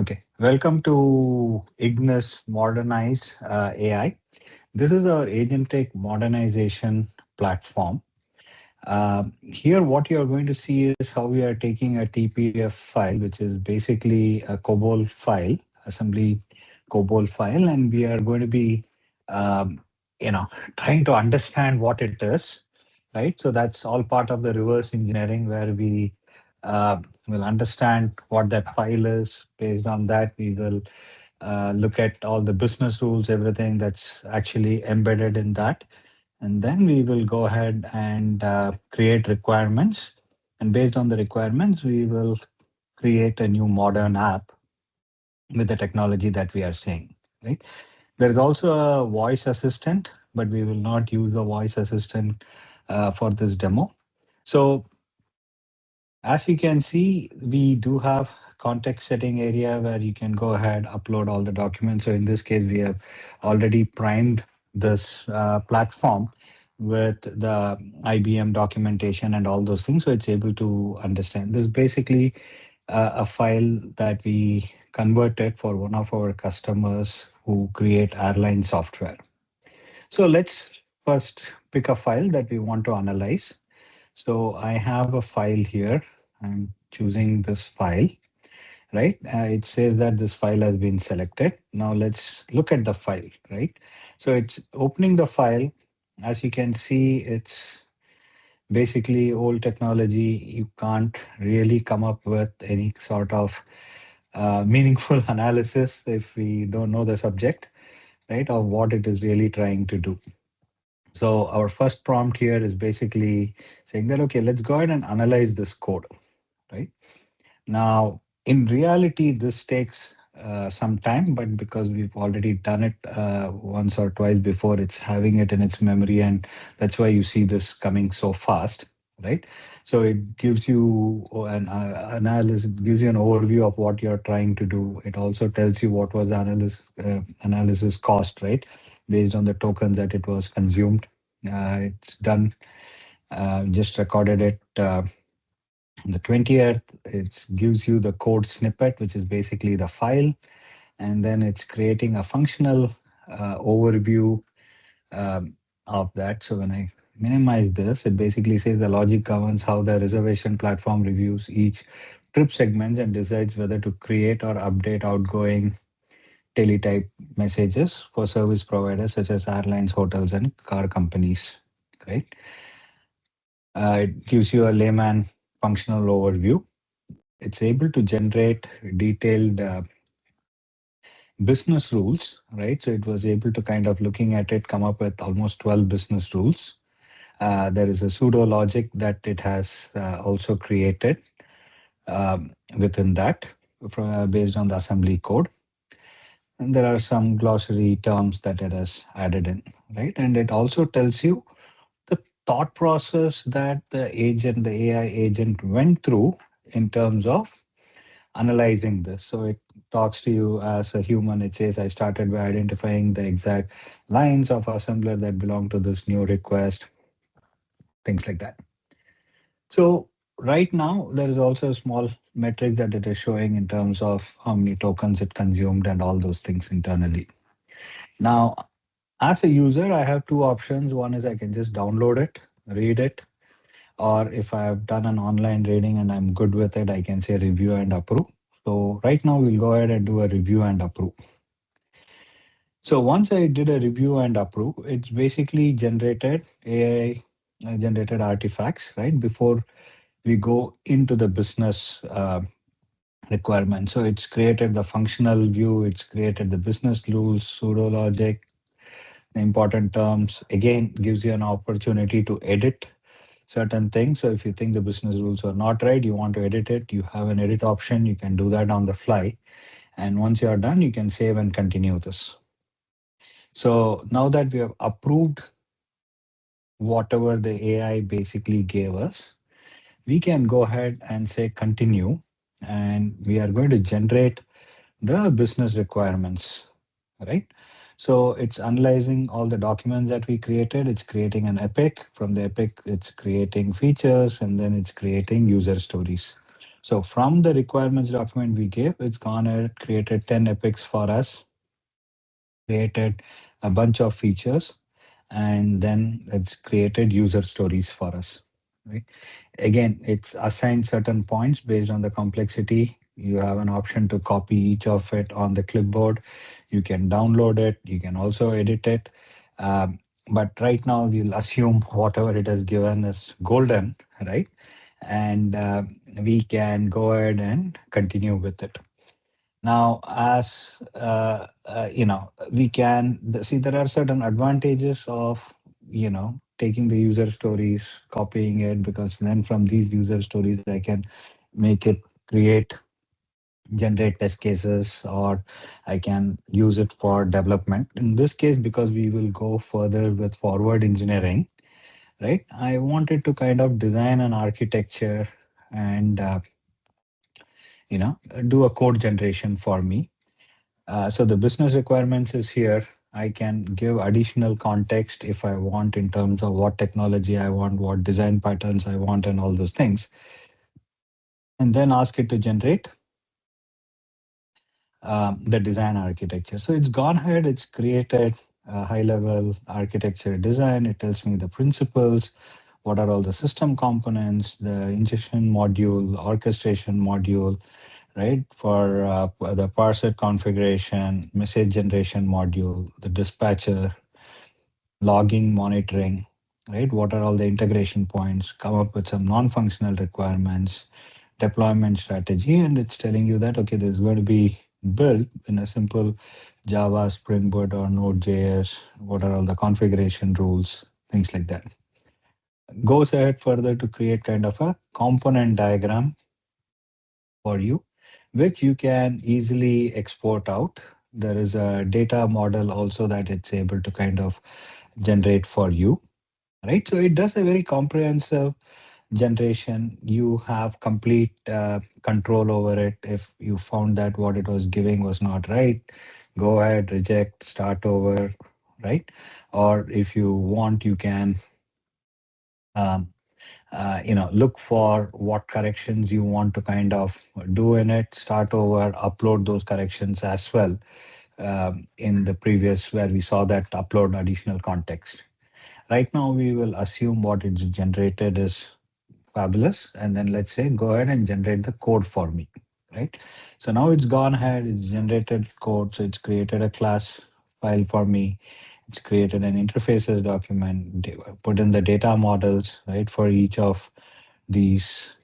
Okay, welcome to Ignis Modernized AI. This is our agentic modernization platform. Here, what you're going to see is how we are taking a TPF file, which is basically a COBOL file, assembly COBOL file, and we are going to be, um, you know, trying to understand what it is, right? So that's all part of the reverse engineering where we will understand what that file is. Based on that, we will look at all the business rules, everything that's actually embedded in that. And then we will go ahead and create requirements. And based on the requirements, we will create a new modern app with the technology that we are seeing, right? There is also a voice assistant, but we will not use a voice assistant for this demo. So as you can see, we do have context setting area where you can go ahead, upload all the documents. So in this case, we have already primed this platform with the IBM documentation and all those things. So it's able to understand. This is basically a file that we converted for one of our customers who create airline software. So let's first pick a file that we want to analyze. So I have a file here. I'm choosing this file, right? It says that this file has been selected. Now let's look at the file, right? So it's opening the file. As you can see, it's basically old technology. You can't really come up with any sort of meaningful analysis if we don't know the subject, right, of what it is really trying to do. So our first prompt here is basically saying that, okay, let's go ahead and analyze this code, right? Now, in reality, this takes some time, but because we've already done it once or twice before, it's having it in its memory, and that's why you see this coming so fast, right? So it gives you an analysis, gives you an overview of what you're trying to do. It also tells you what was the analysis cost, right, based on the tokens that it was consumed. It's done. Just recorded it. On the 20th, it gives you the code snippet, which is basically the file, and then it's creating a functional overview of that. So when I minimize this, it basically says the logic governs how the reservation platform reviews each trip segments and decides whether to create or update outgoing teletype messages for service providers such as airlines, hotels, and car companies. Right? It gives you a layman functional overview. It's able to generate detailed business rules, right? So it was able to kind of looking at it, come up with almost 12 business rules. There is a pseudo logic that it has also created within that based on the assembly code. And there are some glossary terms that it has added in, right? And it also tells you the thought process that the AI agent went through in terms of analyzing this. So it talks to you as a human. It says, I started by identifying the exact lines of assembler that belong to this new request, things like that. So right now, there is also a small metric that it is showing in terms of how many tokens it consumed and all those things internally. Now, as a user, I have two options. One is I can just download it, read it, or if I have done an online reading and I'm good with it, I can say review and approve. So right now we'll go ahead and do a review and approve. So once I did a review and approve, it's basically generated AI generated artifacts, right? Before we go into the business requirement. So it's created the functional view, it's created the business rules, pseudo logic, the important terms. Again, gives you an opportunity to edit certain things. So if you think the business rules are not right, you want to edit it, you have an edit option. You can do that on the fly. And once you are done, you can save and continue this. So now that we have approved whatever the AI basically gave us, we can go ahead and say continue. And we are going to generate the business requirements, right? So it's analyzing all the documents that we created. It's creating an epic. From the epic, it's creating features, and then it's creating user stories. So from the requirements document we gave, it's gone and created 10 epics for us, created a bunch of features, and then it's created user stories for us. Right? Again, it's assigned certain points based on the complexity. You have an option to copy each of it on the clipboard. You can download it. You can also edit it. But right now, we'll assume whatever it has given is golden, right? And we can go ahead and continue with it. Now, as we can see there are certain advantages of taking the user stories, copying it, because then from these user stories I can make it create, generate test cases, or I can use it for development. In this case, because we will go further with forward engineering, right? I wanted to kind of design an architecture and do a code generation for me. So the business requirements is here. I can give additional context if I want in terms of what technology I want, what design patterns I want, and all those things, and then ask it to generate the design architecture. So it's gone ahead, it's created a high level architecture design. It tells me the principles, what are all the system components, the ingestion module, orchestration module, right? For the parser configuration, message generation module, the dispatcher, logging, monitoring, right? What are all the integration points? Come up with some non-functional requirements, deployment strategy, and it's telling you that, okay, this is going to be built in a simple Java, Spring Boot, or Node.js. What are all the configuration rules, things like that. Goes ahead further to create kind of a component diagram for you, which you can easily export out. There is a data model also that it's able to kind of generate for you, right? So it does a very comprehensive generation. You have complete control over it. If you found that what it was giving was not right, go ahead, reject, start over, right? Or if you want, you can um, look for what corrections you want to kind of do in it, start over, upload those corrections as well. In the previous, where we saw that upload additional context. Right now, we will assume what it's generated is fabulous. And then let's say, go ahead and generate the code for me, right? So now it's gone ahead, it's generated code. So it's created a class file for me. It's created an interfaces document, put in the data models, right, for each of these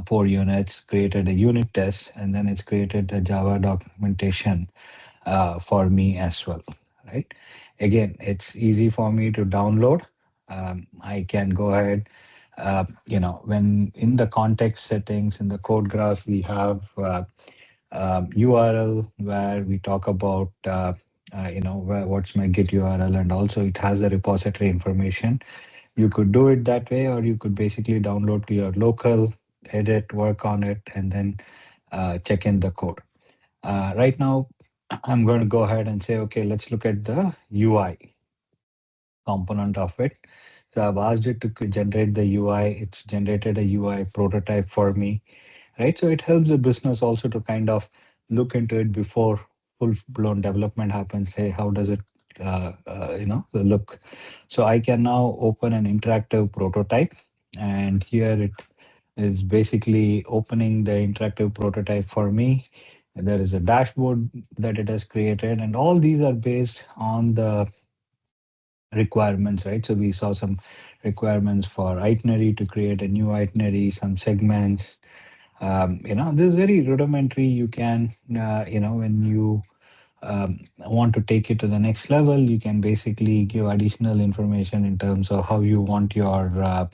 4 units, created a unit test, and then it's created a Java documentation for me as well, right? Again, it's easy for me to download. I can go ahead, when in the context settings in the code graph, we have URL where we talk about, what's my Git URL, and also it has the repository information. You could do it that way, or you could basically download to your local, edit, work on it, and then check in the code. Right now, I'm going to go ahead and say, okay, let's look at the UI component of it. So I've asked it to generate the UI. It's generated a UI prototype for me, right? So it helps the business also to kind of look into it before full-blown development happens. Hey, how does it, look? So I can now open an interactive prototype, and here it is basically opening the interactive prototype for me. There is a dashboard that it has created, and all these are based on the requirements, right? So we saw some requirements for itinerary to create a new itinerary, some segments. This is very rudimentary. You can, when you want to take it to the next level, you can basically give additional information in terms of how you want your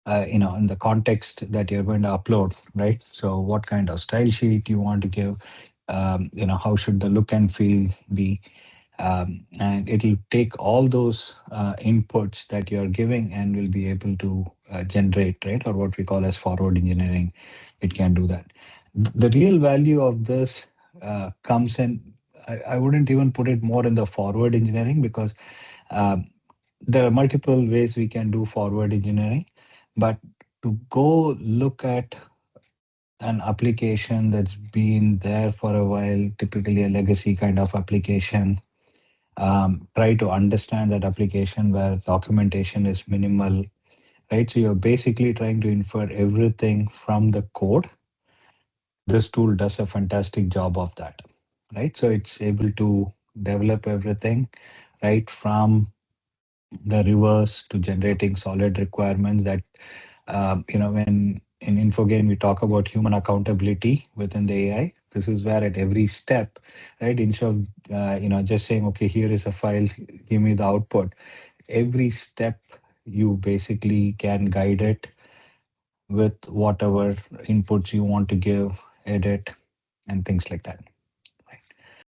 in the context that you're going to upload, right? So what kind of style sheet you want to give, how should the look and feel be, and it'll take all those inputs that you're giving and will be able to generate, right? Or what we call as forward engineering. It can do that. The real value of this comes in. I wouldn't even put it more in the forward engineering, because um, there are multiple ways we can do forward engineering, but to go look at an application that's been there for a while, typically a legacy kind of application. Try to understand that application where documentation is minimal, right? So you're basically trying to infer everything from the code. This tool does a fantastic job of that, right? So it's able to develop everything, right, from the reverse to generating solid requirements that when in Infogain we talk about human accountability within the AI. This is where at every step, right, instead of just saying, okay, here is a file, give me the output. Every step you basically can guide it with whatever inputs you want to give, edit, and things like that.